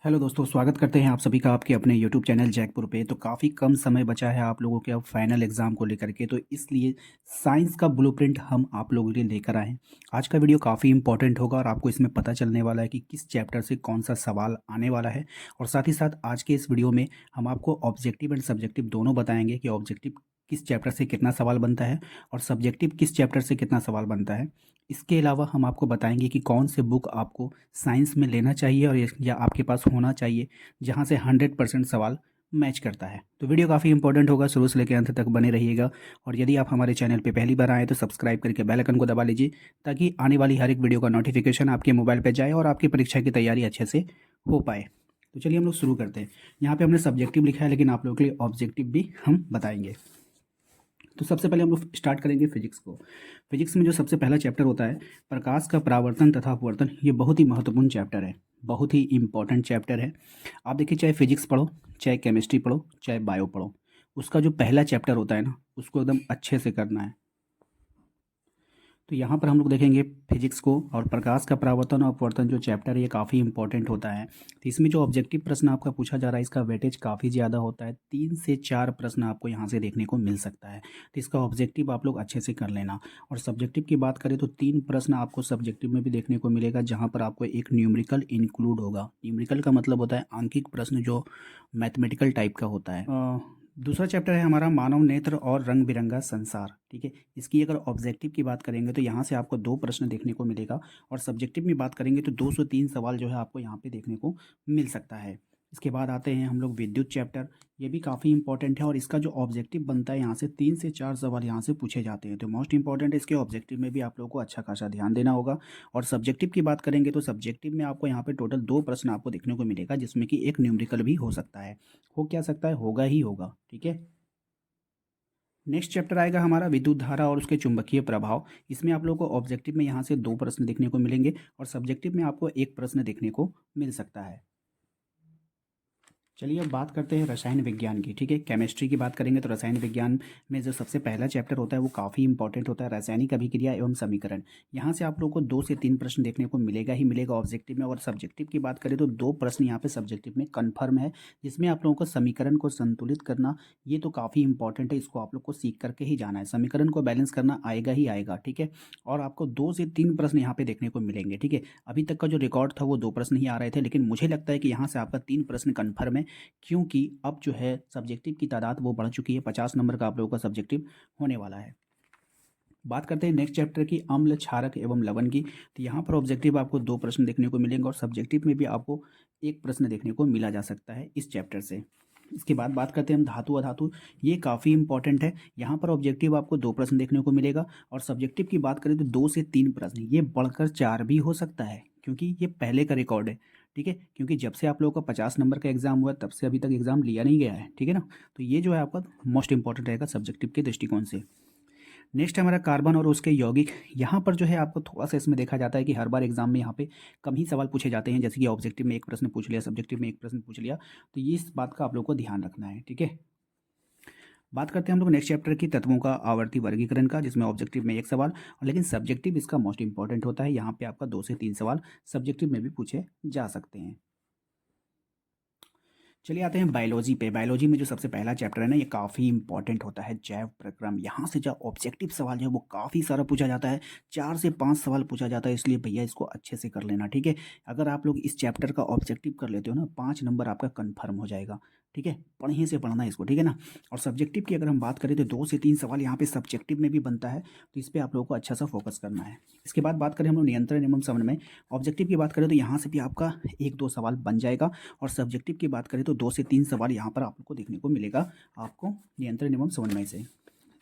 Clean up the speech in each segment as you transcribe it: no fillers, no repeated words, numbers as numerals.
Hello दोस्तों, स्वागत करते हैं आप सभी का आपके अपने यूट्यूब चैनल जैकपुर पे। तो काफ़ी कम समय बचा है आप लोगों के अब फाइनल एग्ज़ाम को लेकर के, तो इसलिए साइंस का ब्लूप्रिंट हम आप लोगों के लिए लेकर आए हैं। आज का वीडियो काफ़ी इंपॉर्टेंट होगा और आपको इसमें पता चलने वाला है कि किस चैप्टर से कौन सा सवाल आने वाला है। और साथ ही साथ आज के इस वीडियो में हम आपको ऑब्जेक्टिव एंड सब्जेक्टिव दोनों बताएंगे कि ऑब्जेक्टिव किस चैप्टर से कितना सवाल बनता है और सब्जेक्टिव किस चैप्टर से कितना सवाल बनता है। इसके अलावा हम आपको बताएंगे कि कौन से बुक आपको साइंस में लेना चाहिए और या आपके पास होना चाहिए जहाँ से 100% सवाल मैच करता है। तो वीडियो काफ़ी इंपॉर्टेंट होगा, शुरू से लेकर अंत तक बने रहिएगा। और यदि आप हमारे चैनल पे पहली बार आए तो सब्सक्राइब करके बेल आइकन को दबा लीजिए ताकि आने वाली हर एक वीडियो का नोटिफिकेशन आपके मोबाइल पे जाए और आपकी परीक्षा की तैयारी अच्छे से हो पाए। तो चलिए हम लोग शुरू करते हैं। यहाँ पे हमने सब्जेक्टिव लिखा है लेकिन आप लोगों के लिए ऑब्जेक्टिव भी हम बताएंगे। तो सबसे पहले हम लोग स्टार्ट करेंगे फिजिक्स को। फिजिक्स में जो सबसे पहला चैप्टर होता है प्रकाश का परावर्तन तथा अपवर्तन, ये बहुत ही महत्वपूर्ण चैप्टर है, बहुत ही इंपॉर्टेंट चैप्टर है। आप देखिए, चाहे फिजिक्स पढ़ो, चाहे केमिस्ट्री पढ़ो, चाहे बायो पढ़ो, उसका जो पहला चैप्टर होता है ना, उसको एकदम अच्छे से करना है। तो यहाँ पर हम लोग देखेंगे फिजिक्स को, और प्रकाश का परावर्तन और अपवर्तन जो चैप्टर है ये काफ़ी इंपॉर्टेंट होता है। तो इसमें जो ऑब्जेक्टिव प्रश्न आपका पूछा जा रहा है इसका वेटेज काफ़ी ज़्यादा होता है, 3 से 4 प्रश्न आपको यहाँ से देखने को मिल सकता है। तो इसका ऑब्जेक्टिव आप लोग अच्छे से कर लेना। और सब्जेक्टिव की बात करें तो 3 प्रश्न आपको सब्जेक्टिव में भी देखने को मिलेगा जहाँ पर आपको एक न्यूमेरिकल इंक्लूड होगा। न्यूमेरिकल का मतलब होता है आंकिक प्रश्न जो मैथमेटिकल टाइप का होता है। दूसरा चैप्टर है हमारा मानव नेत्र और रंग बिरंगा संसार। ठीक है, इसकी अगर ऑब्जेक्टिव की बात करेंगे तो यहाँ से आपको 2 प्रश्न देखने को मिलेगा और सब्जेक्टिव में बात करेंगे तो 203 सवाल जो है आपको यहाँ पे देखने को मिल सकता है। इसके बाद आते हैं हम लोग विद्युत चैप्टर। ये भी काफ़ी इंपॉर्टेंट है और इसका जो ऑब्जेक्टिव बनता है यहाँ से 3 से 4 सवाल यहाँ से पूछे जाते हैं। तो मोस्ट इंपॉर्टेंट है, इसके ऑब्जेक्टिव में भी आप लोगों को अच्छा खासा ध्यान देना होगा। और सब्जेक्टिव की बात करेंगे तो सब्जेक्टिव में आपको यहाँ पे टोटल 2 प्रश्न आपको देखने को मिलेगा जिसमें कि एक न्यूमेरिकल भी हो सकता है। हो क्या सकता है, होगा ही होगा। ठीक है, नेक्स्ट चैप्टर आएगा हमारा विद्युत धारा और उसके चुंबकीय प्रभाव। इसमें आप लोगों को ऑब्जेक्टिव में यहाँ से 2 प्रश्न देखने को मिलेंगे और सब्जेक्टिव में आपको 1 प्रश्न देखने को मिल सकता है। चलिए अब बात करते हैं रसायन विज्ञान की। ठीक है, केमिस्ट्री की बात करेंगे तो रसायन विज्ञान में जो सबसे पहला चैप्टर होता है वो काफ़ी इंपॉर्टेंट होता है, रासायनिक अभिक्रिया एवं समीकरण। यहाँ से आप लोगों को 2 से 3 प्रश्न देखने को मिलेगा ही मिलेगा ऑब्जेक्टिव में। और सब्जेक्टिव की बात करें तो 2 प्रश्न यहाँ पे सब्जेक्टिव में कन्फर्म है, जिसमें आप लोगों को समीकरण को संतुलित करना ये तो काफ़ी इंपॉर्टेंट है, इसको आप लोग को सीख करके ही जाना है। समीकरण को बैलेंस करना आएगा ही आएगा। ठीक है, और आपको 2 से 3 प्रश्न यहाँ पे देखने को मिलेंगे। ठीक है, अभी तक का जो रिकॉर्ड था वो 2 प्रश्न ही आ रहे थे, लेकिन मुझे लगता है कि यहाँ से आपका 3 प्रश्न कन्फर्म है, क्योंकि अब जो है सब्जेक्टिव की तादाद वो बढ़ चुकी है। 50 नंबर का आप लोगों का सब्जेक्टिव होने वाला है। बात करते हैं नेक्स्ट चैप्टर की, अम्ल क्षारक एवं लवण की। तो यहाँ पर ऑब्जेक्टिव आपको 2 प्रश्न देखने को मिलेंगे और सब्जेक्टिव में भी आपको 1 प्रश्न देखने को मिला जा सकता है इस चैप्टर से। इसके बाद बात करते हैं हम धातु अधातु। ये काफ़ी इंपॉर्टेंट है, यहाँ पर ऑब्जेक्टिव आपको 2 प्रश्न देखने को मिलेगा और सब्जेक्टिव की बात करें तो 2 से 3 प्रश्न, ये बढ़कर 4 भी हो सकता है क्योंकि ये पहले का रिकॉर्ड है। ठीक है, क्योंकि जब से आप लोगों का 50 नंबर का एग्जाम हुआ तब से अभी तक एग्जाम लिया नहीं गया है। ठीक है ना, तो ये जो है आपका मोस्ट इंपॉर्टेंट रहेगा सब्जेक्टिव के दृष्टिकोण से। नेक्स्ट हमारा कार्बन और उसके यौगिक। यहाँ पर जो है आपको थोड़ा सा इसमें देखा जाता है कि हर बार एग्जाम में यहाँ पे कम ही सवाल पूछे जाते हैं, जैसे कि ऑब्जेक्टिव में 1 प्रश्न पूछ लिया, सब्जेक्टिव में 1 प्रश्न पूछ लिया। तो ये इस बात का आप लोग को ध्यान रखना है। ठीक है, बात करते हैं हम लोग नेक्स्ट चैप्टर की तत्वों का आवर्ती वर्गीकरण का, जिसमें ऑब्जेक्टिव में 1 सवाल और लेकिन सब्जेक्टिव इसका मोस्ट इंपॉर्टेंट होता है। यहाँ पे आपका 2 से 3 सवाल सब्जेक्टिव में भी पूछे जा सकते हैं। चलिए आते हैं बायोलॉजी पे। बायोलॉजी में जो सबसे पहला चैप्टर है ना, ये काफ़ी इंपॉर्टेंट होता है, जैव प्रक्रम। यहाँ से जो ऑब्जेक्टिव सवाल जो है वो काफ़ी सारा पूछा जाता है, 4 से 5 सवाल पूछा जाता है, इसलिए भैया इसको अच्छे से कर लेना। ठीक है, अगर आप लोग इस चैप्टर का ऑब्जेक्टिव कर लेते हो ना, 5 नंबर आपका कन्फर्म हो जाएगा। ठीक है, पढ़े से पढ़ना है इसको। ठीक है ना, और सब्जेक्टिव की अगर हम बात करें तो 2 से 3 सवाल यहाँ पे सब्जेक्टिव में भी बनता है, तो इस पर आप लोगों को अच्छा सा फोकस करना है। इसके बाद बात करें हम लोग नियंत्रण एवं समन्वय। ऑब्जेक्टिव की बात करें तो यहाँ से भी आपका 1-2 सवाल बन जाएगा और सब्जेक्टिव की बात करें तो 2 से 3 सवाल यहाँ पर आप लोग को देखने को मिलेगा आपको नियंत्रण एवं समन्वय से।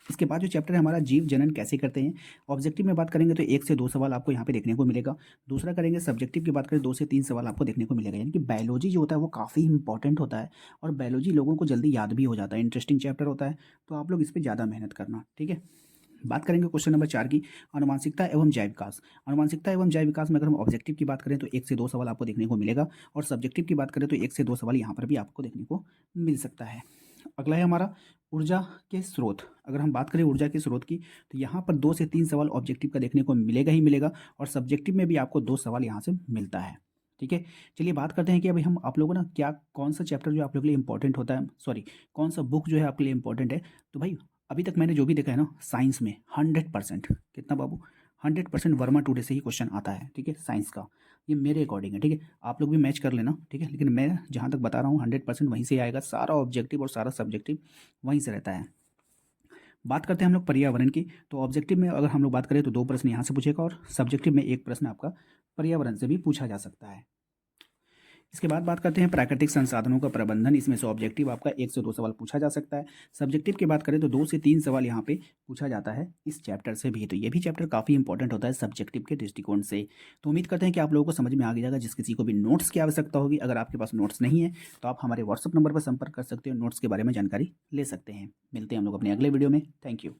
इसके बाद जो चैप्टर है हमारा जीव जनन कैसे करते हैं, ऑब्जेक्टिव में बात करेंगे तो 1 से 2 सवाल आपको यहाँ पे देखने को मिलेगा। दूसरा करेंगे सब्जेक्टिव की बात करें 2 से 3 सवाल आपको देखने को मिलेगा। यानी कि बायोलॉजी जो होता है वो काफ़ी इंपॉर्टेंट होता है और बायोलॉजी लोगों को जल्दी याद भी हो जाता है, इंटरेस्टिंग चैप्टर होता है, तो आप लोग इस पर ज़्यादा मेहनत करना। ठीक है, बात करेंगे क्वेश्चन नंबर 4 की, आनुवांशिकता एवं जैव विकास। आनुवांशिकता एवं जैव विकास में अगर हम ऑब्जेक्टिव की बात करें तो 1 से 2 सवाल आपको देखने को मिलेगा और सब्जेक्टिव की बात करें तो 1 से 2 सवाल यहाँ पर भी आपको देखने को मिल सकता है। अगला है हमारा ऊर्जा के स्रोत। अगर हम बात करें ऊर्जा के स्रोत की तो यहाँ पर 2 से 3 सवाल ऑब्जेक्टिव का देखने को मिलेगा ही मिलेगा और सब्जेक्टिव में भी आपको 2 सवाल यहाँ से मिलता है। ठीक है। चलिए बात करते हैं कि अभी हम आप लोगों को ना क्या कौन सा चैप्टर जो आप लोगों के लिए इंपॉर्टेंट होता है, सॉरी कौन सा बुक जो है आपके लिए इंपॉर्टेंट है। तो भाई अभी तक मैंने जो भी देखा है ना साइंस में 100% कितना बाबू 100% वर्मा टुडे से ही क्वेश्चन आता है। ठीक है, साइंस का ये मेरे अकॉर्डिंग है। ठीक है, आप लोग भी मैच कर लेना। ठीक है, लेकिन मैं जहाँ तक बता रहा हूँ 100% वहीं से आएगा। सारा ऑब्जेक्टिव और सारा सब्जेक्टिव वहीं से रहता है। बात करते हैं हम लोग पर्यावरण की। तो ऑब्जेक्टिव में अगर हम लोग बात करें तो 2 प्रश्न यहाँ से पूछेगा और सब्जेक्टिव में 1 प्रश्न आपका पर्यावरण से भी पूछा जा सकता है। इसके बाद बात करते हैं प्राकृतिक संसाधनों का प्रबंधन। इसमें से ऑब्जेक्टिव आपका 1 से 2 सवाल पूछा जा सकता है। सब्जेक्टिव की बात करें तो 2 से 3 सवाल यहाँ पे पूछा जाता है इस चैप्टर से भी। तो ये भी चैप्टर काफ़ी इंपॉर्टेंट होता है सब्जेक्टिव के दृष्टिकोण से। तो उम्मीद करते हैं कि आप लोगों को समझ में आ गया होगा। जिस किसी को भी नोट्स की आवश्यकता होगी, अगर आपके पास नोट्स नहीं है तो आप हमारे व्हाट्सअप नंबर पर संपर्क कर सकते हो, नोट्स के बारे में जानकारी ले सकते हैं। मिलते हैं हम लोग अपने अगले वीडियो में। Thank you.